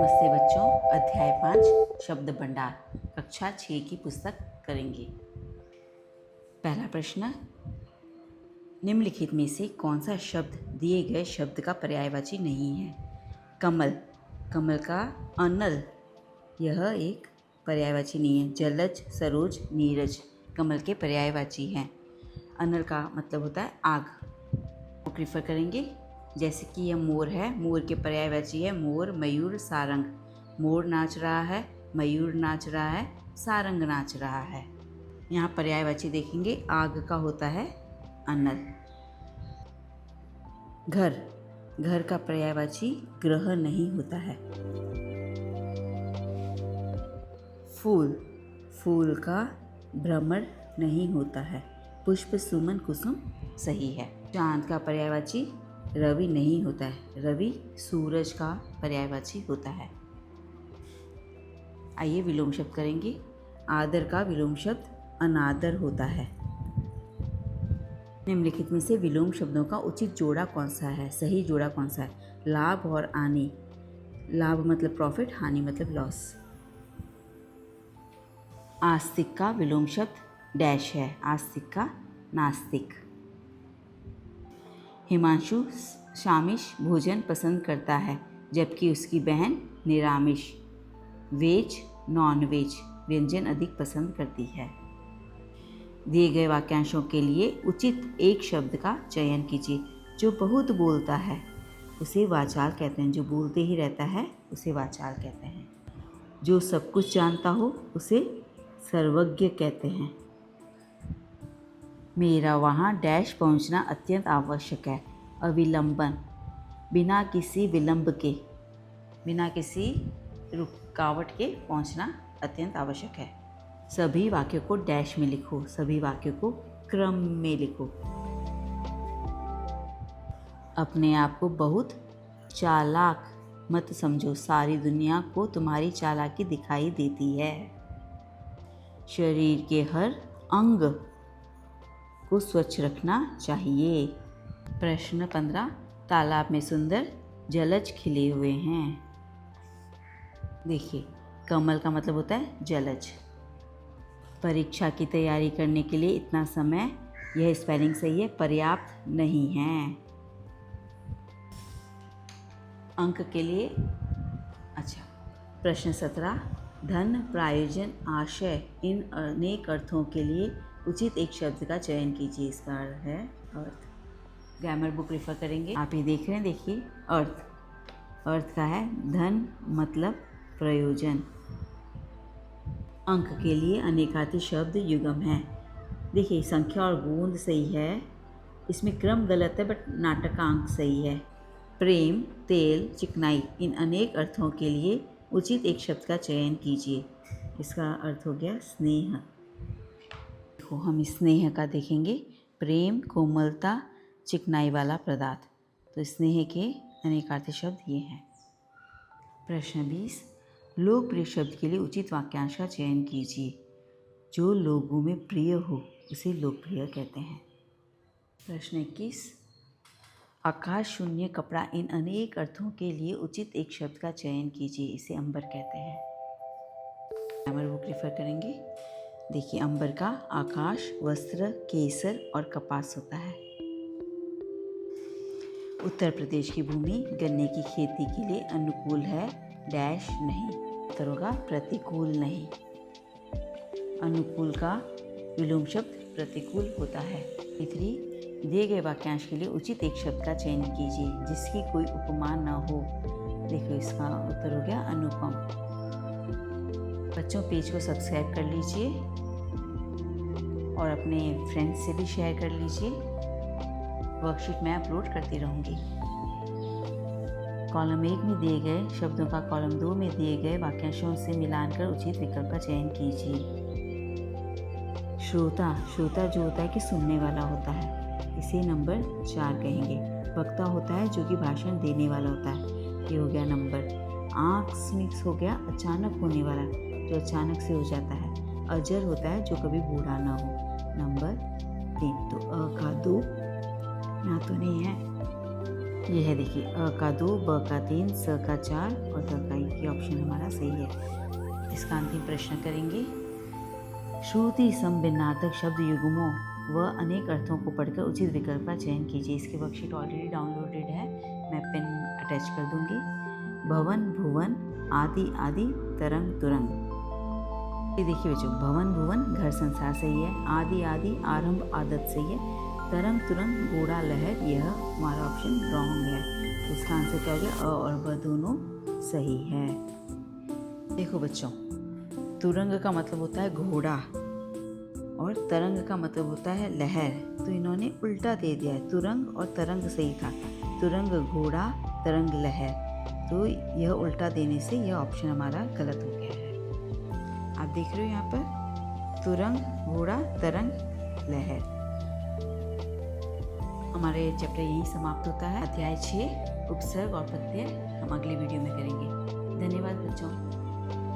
नमस्ते बच्चों, अध्याय 5 शब्द भंडार कक्षा 6 की पुस्तक करेंगे। पहला प्रश्न, निम्नलिखित में से कौन सा शब्द दिए गए शब्द का पर्यायवाची नहीं है? कमल, कमल का अनल, यह एक पर्यायवाची नहीं है। जलज, सरोज, नीरज कमल के पर्यायवाची हैं। अनल का मतलब होता है आग। वो प्रीफर करेंगे। जैसे कि यह मोर है, मोर के पर्यायवाची है मोर, मयूर, सारंग। मोर नाच रहा है, मयूर नाच रहा है, सारंग नाच रहा है। यहाँ पर्यायवाची देखेंगे, आग का होता है अनल। घर, घर का पर्यायवाची ग्रह नहीं होता है। फूल, फूल का भ्रमर नहीं होता है। पुष्प, सुमन, कुसुम सही है। चांद का पर्यायवाची रवि नहीं होता है। रवि सूरज का पर्यायवाची होता है। आइए विलोम शब्द करेंगे। आदर का विलोम शब्द अनादर होता है। निम्नलिखित में से विलोम शब्दों का उचित जोड़ा कौन सा है? सही जोड़ा कौन सा है? लाभ और हानि। लाभ मतलब प्रॉफिट, हानि मतलब लॉस। आस्तिक का विलोम शब्द डैश है। आस्तिक का नास्तिक। हिमांशु शामिश भोजन पसंद करता है, जबकि उसकी बहन निरामिष वेज नॉन वेज व्यंजन अधिक पसंद करती है। दिए गए वाक्यांशों के लिए उचित एक शब्द का चयन कीजिए। जो बहुत बोलता है उसे वाचाल कहते हैं। जो बोलते ही रहता है उसे वाचाल कहते हैं। जो सब कुछ जानता हो उसे सर्वज्ञ कहते हैं। मेरा वहाँ डैश पहुँचना अत्यंत आवश्यक है। अविलंबन, बिना किसी विलंब के, बिना किसी रुकावट के पहुँचना अत्यंत आवश्यक है। सभी वाक्यों को डैश में लिखो। सभी वाक्यों को क्रम में लिखो। अपने आप को बहुत चालाक मत समझो, सारी दुनिया को तुम्हारी चालाकी दिखाई देती है। शरीर के हर अंग को स्वच्छ रखना चाहिए। प्रश्न 15, तालाब में सुंदर जलज खिले हुए हैं। देखिए, कमल का मतलब होता है जलज। परीक्षा की तैयारी करने के लिए इतना समय, यह स्पेलिंग सही है, पर्याप्त नहीं है। अंक के लिए अच्छा। प्रश्न 17, धन, प्रायोजन, आशय, इन अनेक अर्थों के लिए उचित एक शब्द का चयन कीजिए। इसका अर्थ है अर्थ। ग्रामर बुक रेफर करेंगे। आप ये देख रहे हैं, देखिए अर्थ। अर्थ का है धन मतलब प्रयोजन। अंक के लिए अनेकार्थी शब्द युगम है। देखिए, संख्या और गोंद सही है, इसमें क्रम गलत है बट नाटक का अंक सही है। प्रेम, तेल, चिकनाई, इन अनेक अर्थों के लिए उचित एक शब्द का चयन कीजिए। इसका अर्थ हो गया स्नेह। देखो, हम स्नेह का देखेंगे। प्रेम, कोमलता, चिकनाई वाला पदार्थ। तो स्नेह के अनेकार्थी शब्द ये हैं। प्रश्न 20, लोकप्रिय शब्द के लिए उचित वाक्यांश का चयन कीजिए। जो लोगों में प्रिय हो उसे लोकप्रिय कहते हैं। प्रश्न 21, आकाश, शून्य, कपड़ा, इन अनेक अर्थों के लिए उचित एक शब्द का चयन कीजिए। इसे अंबर कहते हैं। ग्रामर बुक रेफर करेंगे। देखिए, अंबर का आकाश, वस्त्र, केसर और कपास होता है। उत्तर प्रदेश की भूमि गन्ने की खेती के लिए अनुकूल है, डैश नहीं। उत्तर होगा प्रतिकूल नहीं। अनुकूल का विलोम शब्द प्रतिकूल होता है। 3, दिए गए वाक्यांश के लिए उचित एक शब्द का चयन कीजिए जिसकी कोई उपमा न हो। देखो, इसका उत्तर हो गया अनुपम। बच्चों, पेज को सब्सक्राइब कर लीजिए और अपने फ्रेंड्स से भी शेयर कर लीजिए। वर्कशीट मैं अपलोड करती रहूँगी। कॉलम 1 में दिए गए शब्दों का कॉलम 2 में दिए गए वाक्यांशों से मिलान कर उचित विकल्प का चयन कीजिए। श्रोता, श्रोता जो होता है कि सुनने वाला होता है, इसे नंबर 4 कहेंगे। वक्ता होता है जो कि भाषण देने वाला होता है, ये हो गया नंबर। आकस्मिक हो गया अचानक होने वाला, जो अचानक से हो जाता है। अजर होता है जो कभी बूढ़ा ना हो, नंबर 3। तो अ का 2 यहाँ तो नहीं है, ये है। देखिए, अ का 2, ब का 3, स का 4 और द का 1 की ऑप्शन हमारा सही है। इसका अंतिम प्रश्न करेंगे। श्रुति समभिन्नार्थक शब्द युग्मों व अनेक अर्थों को पढ़कर उचित विकल्प का चयन कीजिए। इसकी वर्कशीट ऑलरेडी डाउनलोडेड है, मैं पेन अटैच कर दूंगी। भवन भुवन आदि आदि तरंग तुरंग। ये देखिए बच्चों, भवन भुवन घर संसार सही है, आदि आदि आरंभ आदत सही है, तरंग तुरंग घोड़ा लहर यह हमारा ऑप्शन रॉन्ग है। तो इसका आंसर क्या हो गया? अ और ब दोनों सही है। देखो बच्चों, तुरंग का मतलब होता है घोड़ा और तरंग का मतलब होता है लहर, तो इन्होंने उल्टा दे दिया है। तुरंग और तरंग सही था, तुरंग घोड़ा तरंग लहर, तो यह उल्टा देने से यह ऑप्शन हमारा गलत हो गया है। आप देख रहे हो यहाँ पर तुरंग घोड़ा तरंग लहर। हमारे चैप्टर यहीं समाप्त होता है। अध्याय 6 उपसर्ग और प्रत्यय हम अगले वीडियो में करेंगे। धन्यवाद बच्चों।